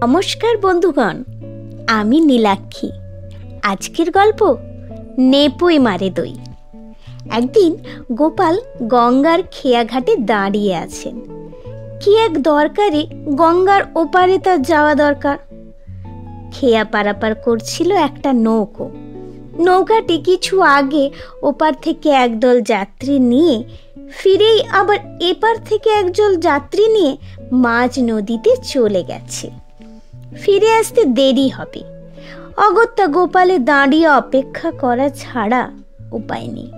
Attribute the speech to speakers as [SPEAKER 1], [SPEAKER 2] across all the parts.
[SPEAKER 1] নমস্কার বন্ধুগণ, আমি নীলাক্ষী। আজকের গল্প নেপোয় মারে দই। একদিন গোপাল গঙ্গার খেয়াঘাটে দাঁড়িয়ে আছেন। কি এক দরকারে গঙ্গার ওপারে তার যাওয়া দরকার। খেয়া পারাপার করছিল একটা নৌকাটি কিছু আগে ওপার থেকে একদল যাত্রী নিয়ে ফিরেই আবার এপার থেকে একদল যাত্রী নিয়ে মাঝ নদীতে চলে গেছে। ফিরে আসতে দেরি হবে। অগত্যা গোপালে দাঁড়িয়ে অপেক্ষা করা ছাড়া উপায় নেই।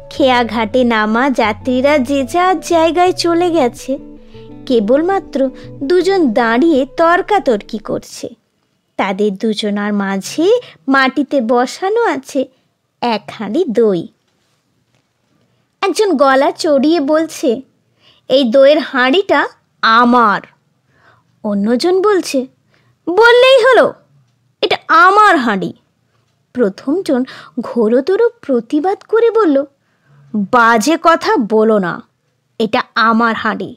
[SPEAKER 1] খেয়া ঘাটে নামা যাত্রীরা যে যার জায়গায় চলে গেছে। কেবলমাত্র দুজন দাঁড়িয়ে তর্কাতর্কি করছে। তাদের দুজনার মাঝে মাটিতে বসানো আছে এক হাঁড়ি দই। একজন গলা চড়িয়ে বলছে, এই দইয়ের হাঁড়িটা আমার। অন্যজন বলছে, বললেই হলো, এটা আমার হাঁড়ি। প্রথমজন ঘোরতর প্রতিবাদ করে বলল, বাজে কথা বলো না, এটা আমার হাঁড়ি।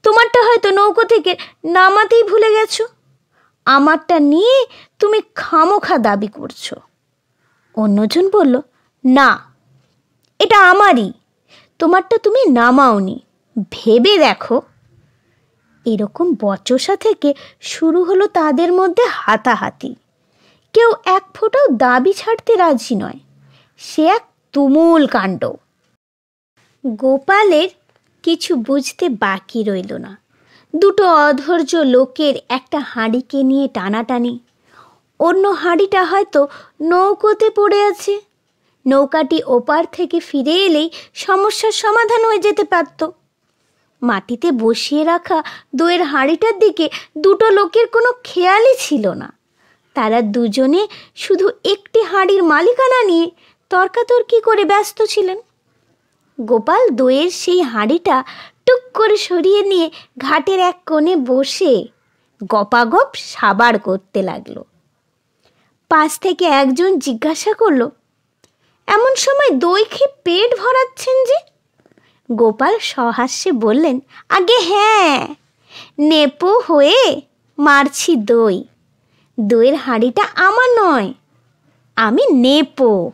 [SPEAKER 1] তোমারটা হয়তো নৌকো থেকে নামাতেই ভুলে গেছো। আমারটা নিয়ে তুমি খামোখা দাবি করছো। অন্যজন বলল, না, এটা আমারই, তোমারটা তুমি নামাওনি, ভেবে দেখো। এরকম বচসা থেকে শুরু হলো তাদের মধ্যে হাতাহাতি। কেউ এক ফোঁটাও দাবি ছাড়তে রাজি নয়। সে এক তুমুল কাণ্ড। গোপালের কিছু বুঝতে বাকি রইল না। দুটো অধৈর্য লোকের একটা হাঁড়িকে নিয়ে টানাটানি। অন্য হাঁড়িটা হয়তো নৌকোতে পড়ে আছে। নৌকাটি ওপার থেকে ফিরে এলেই সমস্যার সমাধান হয়ে যেতে পারত। মাটিতে বসিয়ে রাখা দইয়ের হাঁড়িটার দিকে দুটো লোকের কোনো খেয়ালই ছিল না। তারা দুজনে শুধু একটি হাঁড়ির মালিকানা নিয়ে তর্কাতর্কি করে ব্যস্ত ছিলেন। গোপাল দইয়ের সেই হাঁড়িটা টুক করে সরিয়ে নিয়ে ঘাটের এক কোণে বসে গপাগপ সাবাড় করতে লাগলো। পাশ থেকে একজন জিজ্ঞাসা করলো, এমন সময় দই খেয়ে পেট ভরাচ্ছেন যে? গোপাল সহাস্যে বললেন, আগে হ্যাঁ, নেপো হয়ে মারছি দই। দইয়ের হাঁড়িটা আমার নয়, আমি নেপো।